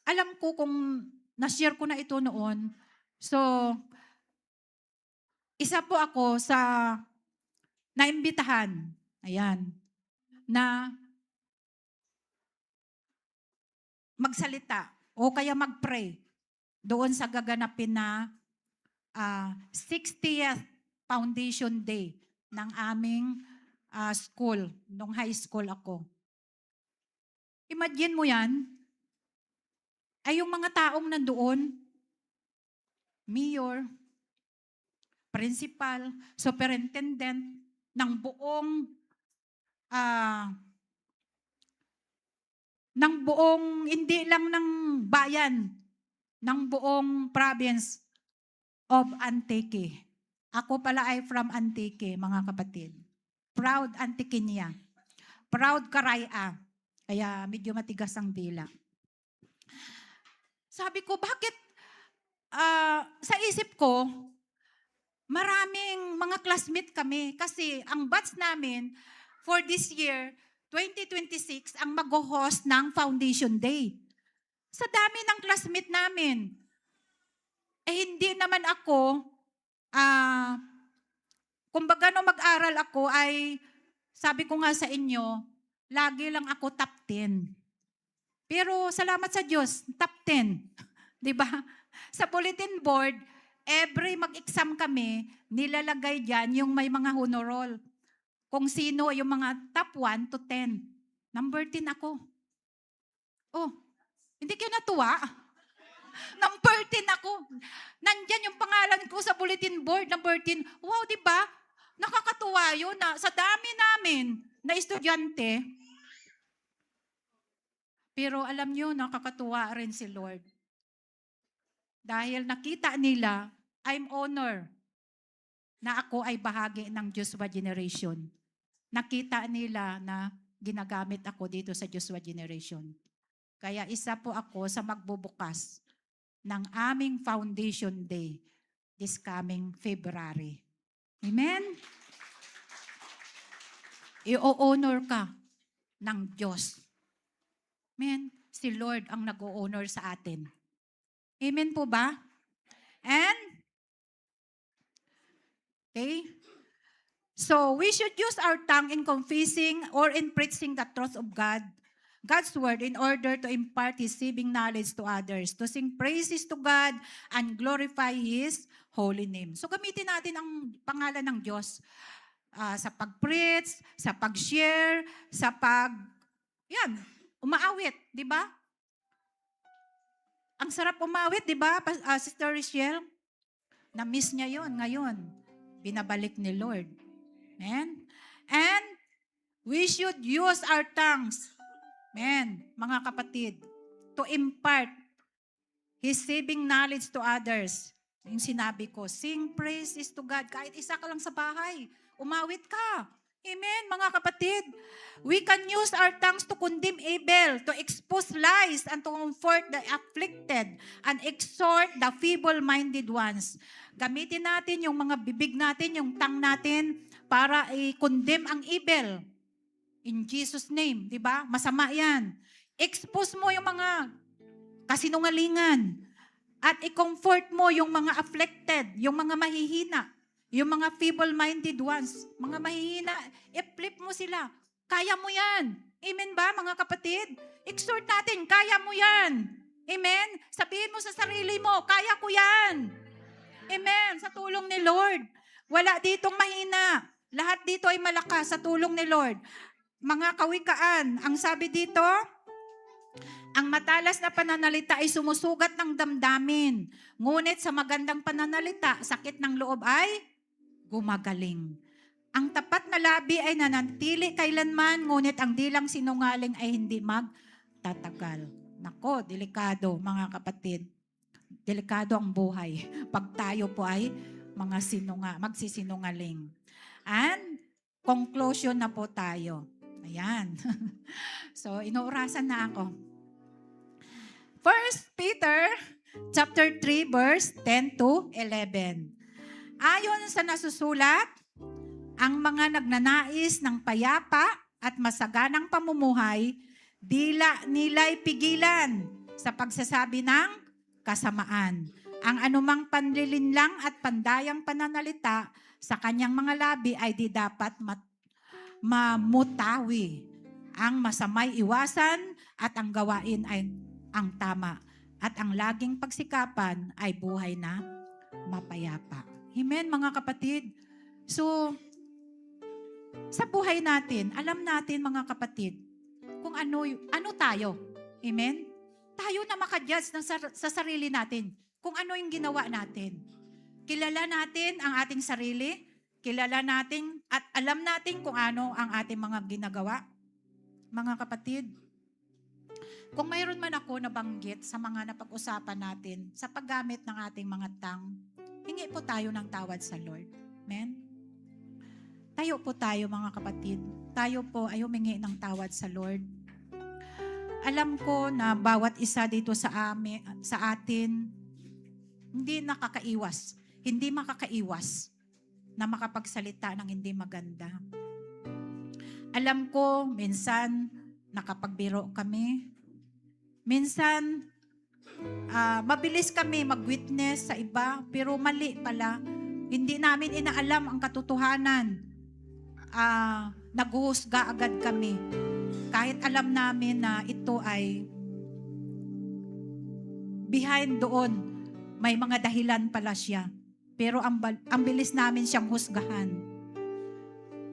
Alam ko kung na-share ko na ito noon. So, isa po ako sa naimbitahan. Ayan. Na magsalita o kaya mag-pray doon sa gaganapin na 60th Foundation Day ng aming school, nung high school ako. Imagine mo yan, ay yung mga taong nandoon, mayor, principal, superintendent, ng buong hindi lang ng bayan, ng buong province of Antique. Ako pala ay from Antique, mga kapatid. Proud Antiqueña. Proud Karaya. Kaya medyo matigas ang dila. Sabi ko, bakit sa isip ko, maraming mga classmate kami kasi ang batch namin for this year, 2026, ang mag-host ng Foundation Day. Sa dami ng classmate namin. Hindi naman ako, kumbaga nung mag-aral ako ay, sabi ko nga sa inyo, lagi lang ako top 10. Pero salamat sa Diyos, top 10. Diba? Sa bulletin board, every mag-exam kami, nilalagay dyan yung may mga honor roll. Kung sino yung mga top 1 to 10. Number 10 ako. Oh, hindi kayo natuwa? Number 10 ako. Nandyan yung pangalan ko sa bulletin board, number 10. Wow, di ba? Nakakatuwa yun na sa dami namin na estudyante. Pero alam nyo, nakakatuwa rin si Lord. Dahil nakita nila, I'm honored na ako ay bahagi ng Joshua Generation. Nakita nila na ginagamit ako dito sa Joshua Generation. Kaya isa po ako sa magbubukas ng aming Foundation Day this coming February. Amen? I-honor ka ng Diyos. Amen? Si Lord ang nag-o-honor sa atin. Amen po ba? And, okay? So, we should use our tongue in confessing or in preaching the truth of God's word in order to impart His saving knowledge to others, to sing praises to God and glorify His holy name. So gamitin natin ang pangalan ng Diyos sa pag-preach, sa pag-share, sa umaawit, di ba? Ang sarap umawit, di ba, Sister Richelle? Na-miss niya yon ngayon. Binabalik ni Lord. Amen? And we should use our tongues, mga kapatid, to impart His saving knowledge to others. Yung sinabi ko, sing praises to God. Kahit isa ka lang sa bahay. umawit ka. Amen, mga kapatid. We can use our tongues to condemn evil, to expose lies, and to comfort the afflicted, and exhort the feeble-minded ones. Gamitin natin yung mga bibig natin, yung tongue natin, para i-condemn ang evil. In Jesus' name, di ba? Masama yan. Expose mo yung mga kasinungalingan. At i-comfort mo yung mga afflicted, yung mga mahihina. Yung mga feeble-minded ones, mga mahihina, i-flip mo sila. Kaya mo yan. Amen ba, mga kapatid? Exhort natin, kaya mo yan. Amen? Sabihin mo sa sarili mo, kaya ko yan. Amen? Sa tulong ni Lord. Wala ditong mahina. Lahat dito ay malakas sa tulong ni Lord. Mga kawikaan, ang sabi dito, ang matalas na pananalita ay sumusugat ng damdamin. Ngunit sa magandang pananalita, sakit ng loob ay gumagaling. Ang tapat na labi ay nanatili kailanman, ngunit ang dilang sinungaling ay hindi magtatagal. Nako, delikado mga kapatid. Delikado ang buhay pag tayo po ay magsisinungaling. And conclusion na po tayo. Ayan. So, inuurasan na ako. 1 Peter chapter 3 verse 10 to 11. Ayon sa nasusulat, ang mga nagnanais ng payapa at masaganang pamumuhay, dila nila'y pigilan sa pagsasabi ng kasamaan. Ang anumang panlilinlang at pandayang pananalita sa kanyang mga labi ay di dapat mamutawi. Ang masamay iwasan at ang gawain ay ang tama. At ang laging pagsikapan ay buhay na mapayapa. Amen, mga kapatid. So, sa buhay natin, alam natin mga kapatid, kung ano tayo. Amen? Tayo na makajudge sa sarili natin. Kung ano yung ginawa natin. Kilala natin ang ating sarili. Kilala natin at alam natin kung ano ang ating mga ginagawa. Mga kapatid, kung mayroon man ako nabanggit sa mga napag-usapan natin sa paggamit ng ating mga tongue, hingi po tayo ng tawad sa Lord. Amen? Tayo po tayo mga kapatid. Tayo po ay humingi ng tawad sa Lord. Alam ko na bawat isa dito sa atin, hindi makakaiwas na makapagsalita ng hindi maganda. Alam ko, minsan nakapagbiro kami. Minsan, mabilis kami mag-witness sa iba, pero mali pala. Hindi namin inaalam ang katotohanan. Naghuhusga agad kami. Kahit alam namin na ito ay behind doon, may mga dahilan pala siya. Pero ang bilis namin siyang husgahan.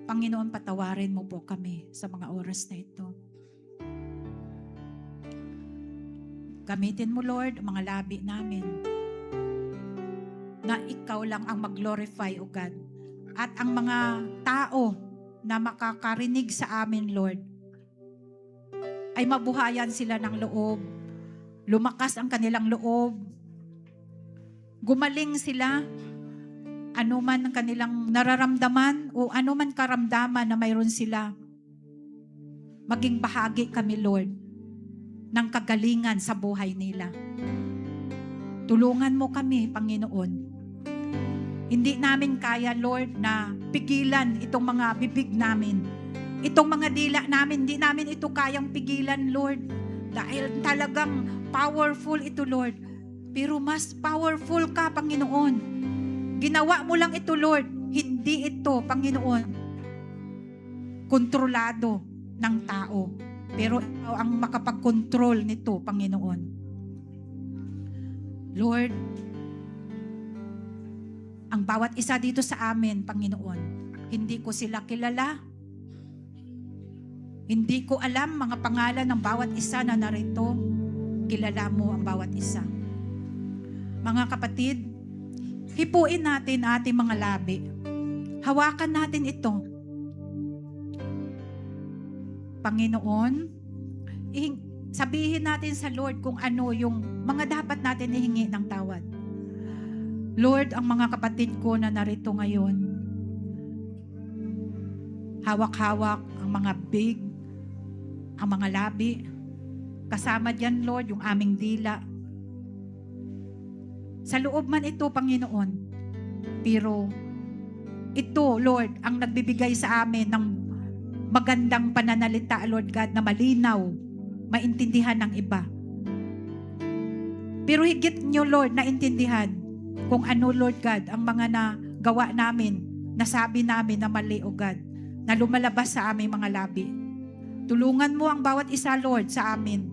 Panginoon, patawarin mo po kami sa mga oras na ito. Gamitin mo, Lord, ang mga labi namin na ikaw lang ang mag-glorify, O God. At ang mga tao na makakarinig sa amin, Lord, ay mabuhayan sila ng loob. Lumakas ang kanilang loob. Gumaling sila. Ano man ang kanilang nararamdaman o ano man karamdaman na mayroon sila. Maging bahagi kami, Lord, ng kagalingan sa buhay nila. Tulungan mo kami, Panginoon. Hindi namin kaya, Lord, na pigilan itong mga bibig namin. Itong mga dila namin, hindi namin ito kayang pigilan, Lord. Dahil talagang powerful ito, Lord. Pero mas powerful ka, Panginoon. Ginawa mo lang ito, Lord. Hindi ito, Panginoon, kontrolado ng tao. Pero ikaw ang makapag-control nito, Panginoon. Lord, ang bawat isa dito sa amin, Panginoon, hindi ko sila kilala. Hindi ko alam mga pangalan ng bawat isa na narito. Kilala mo ang bawat isa. Mga kapatid, hipuin natin ating mga labi. Hawakan natin ito. Panginoon, sabihin natin sa Lord kung ano yung mga dapat natin ihingi ng tawad. Lord, ang mga kapatid ko na narito ngayon, hawak-hawak ang mga big, ang mga labi. Kasama diyan, Lord, yung aming dila. Sa loob man ito, Panginoon. Pero ito, Lord, ang nagbibigay sa amin ng magandang pananalita, Lord God, na malinaw, maintindihan ng iba. Pero higit nyo, Lord, naintindihan kung ano, Lord God, ang mga nagawa namin, nasabi namin na mali, O God, na lumalabas sa aming mga labi. Tulungan mo ang bawat isa, Lord, sa amin.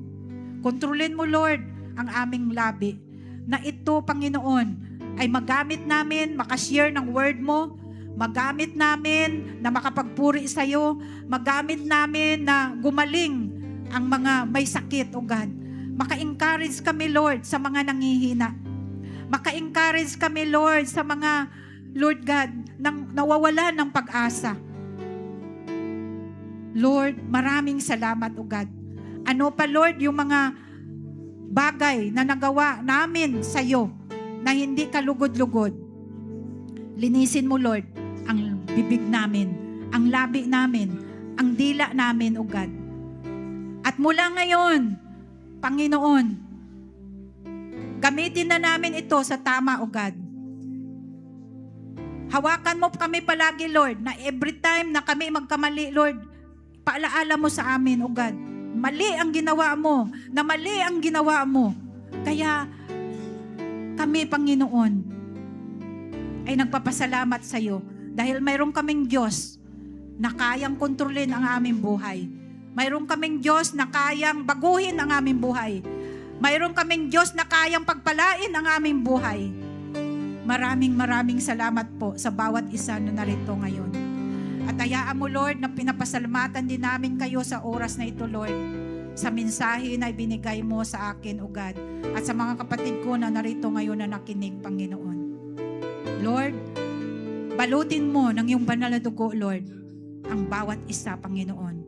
Kontrolin mo, Lord, ang aming labi. Na ito, Panginoon, ay magamit namin, makashare ng word mo, magamit namin na makapagpuri sa iyo, magamit namin na gumaling ang mga may sakit, O God. Maka-encourage kami, Lord, sa mga nanghihina. Maka-encourage kami, Lord, sa mga, Lord God, nang nawawala ng pag-asa. Lord, maraming salamat, O God. Ano pa, Lord, yung mga bagay na nagawa namin sa iyo na hindi kalugod-lugod. Linisin mo, Lord, ang bibig namin, ang labi namin, ang dila namin, O God. At mula ngayon, Panginoon, gamitin na namin ito sa tama, O God. Hawakan mo kami palagi, Lord, na every time na kami magkamali, Lord, paalaala mo sa amin, O God. Mali ang ginawa mo, na mali ang ginawa mo. Kaya kami, Panginoon, ay nagpapasalamat sa iyo dahil mayroon kaming Diyos na kayang kontrolin ang aming buhay. Mayroon kaming Diyos na kayang baguhin ang aming buhay. Mayroon kaming Diyos na kayang pagpalain ang aming buhay. Maraming salamat po sa bawat isa na narito ngayon. At hayaan mo, Lord, na pinapasalamatan din namin kayo sa oras na ito, Lord, sa mensahe na ibinigay mo sa akin, O God, at sa mga kapatid ko na narito ngayon na nakinig, Panginoon. Lord, balutin mo ng iyong banal na dugo, Lord, ang bawat isa, Panginoon.